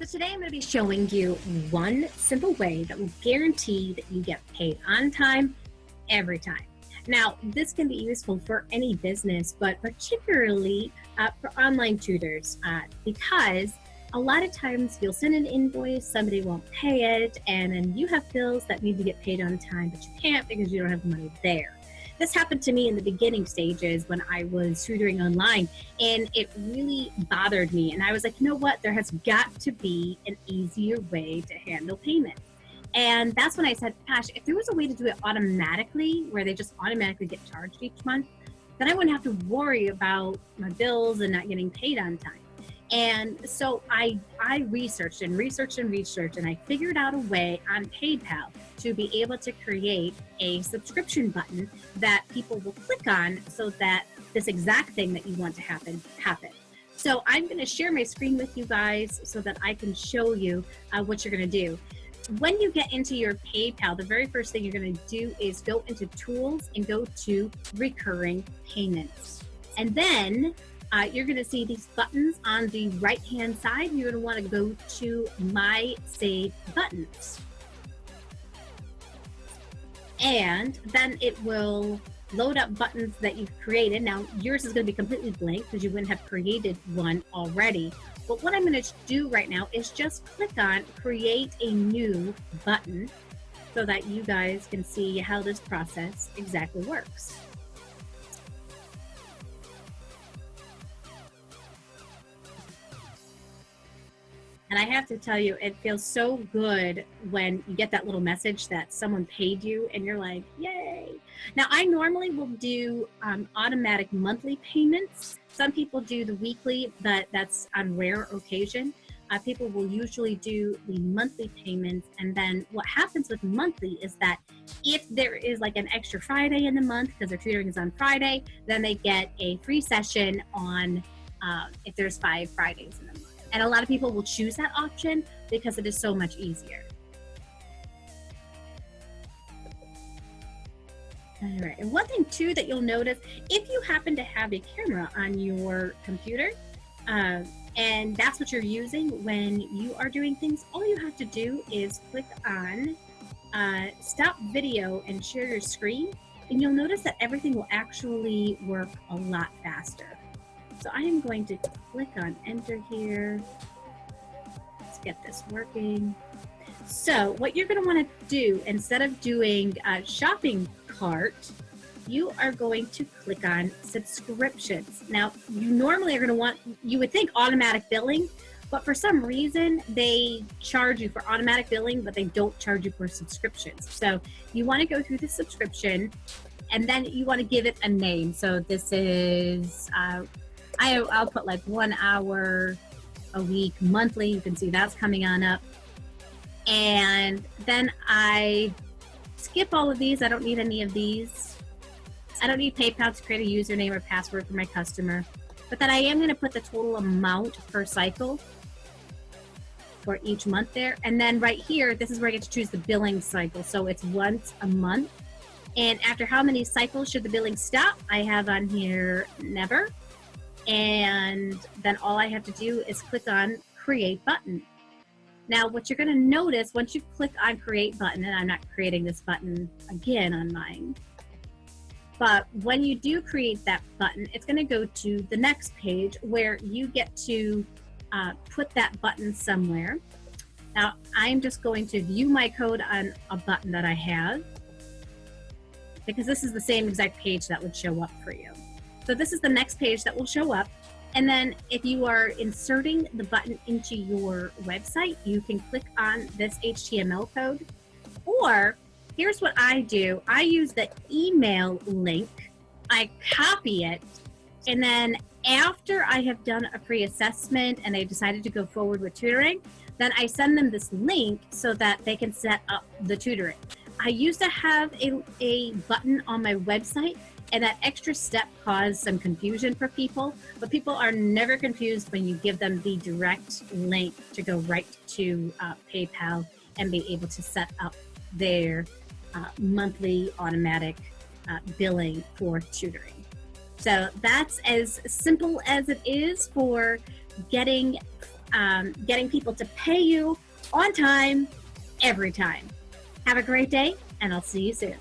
So today I'm going to be showing you one simple way that will guarantee that you get paid on time every time. Now, this can be useful for any business, but particularly for online tutors because a lot of times you'll send an invoice, somebody won't pay it, and then you have bills that need to get paid on time, but you can't because you don't have the money there. This happened to me in the beginning stages when I was tutoring online, and it really bothered me. And I was like, you know what? There has got to be an easier way to handle payment. And that's when I said, gosh, if there was a way to do it automatically, where they just automatically get charged each month, then I wouldn't have to worry about my bills and not getting paid on time. And so I researched and researched and researched, and I figured out a way on PayPal to be able to create a subscription button that people will click on so that this exact thing that you want to happen. So I'm going to share my screen with you guys so that I can show you what you're going to do. When you get into your PayPal, the very first thing you're going to do is go into Tools and go to Recurring Payments. And then you're going to see these buttons on the right-hand side. You're going to want to go to My Save Buttons. And then it will load up buttons that you've created. Now, yours is going to be completely blank because you wouldn't have created one already. But what I'm going to do right now is just click on Create a New Button so that you guys can see how this process exactly works. And I have to tell you, it feels so good when you get that little message that someone paid you and you're like, yay. Now, I normally will do automatic monthly payments. Some people do the weekly, but that's on rare occasion. People will usually do the monthly payments. And then what happens with monthly is that if there is like an extra Friday in the month, because their tutoring is on Friday, then they get a free session on if there's 5 Fridays in the month. And a lot of people will choose that option because it is so much easier. All right, and one thing too that you'll notice, if you happen to have a camera on your computer, and that's what you're using when you are doing things, all you have to do is click on Stop Video and Share Your Screen, and you'll notice that everything will actually work a lot faster. So I am going to click on Enter here. Let's get this working. So what you're going to want to do, instead of doing shopping cart, you are going to click on subscriptions. Now, you normally are going to want, you would think automatic billing, but for some reason they charge you for automatic billing, but they don't charge you for subscriptions. So you want to go through the subscription, and then you want to give it a name. So this is I'll put like 1 hour a week monthly. You can see that's coming on up. And then I skip all of these. I don't need any of these. I don't need PayPal to create a username or password for my customer. But then I am going to put the total amount per cycle for each month there. And then right here, this is where I get to choose the billing cycle. So it's once a month. And after how many cycles should the billing stop? I have on here never. And then all I have to do is click on Create Button. Now, what you're going to notice once you click on Create Button, and I'm not creating this button again on mine, but when you do create that button, it's going to go to the next page where you get to put that button somewhere. Now, I'm just going to view my code on a button that I have, because this is the same exact page that would show up for you. So this is the next page that will show up. And then if you are inserting the button into your website, you can click on this HTML code. Or here's what I do. I use the email link. I copy it. And then after I have done a pre-assessment and they decided to go forward with tutoring, then I send them this link so that they can set up the tutoring. I used to have a button on my website, and that extra step caused some confusion for people, but people are never confused when you give them the direct link to go right to PayPal and be able to set up their monthly automatic billing for tutoring. So that's as simple as it is for getting getting people to pay you on time, every time. Have a great day, and I'll see you soon.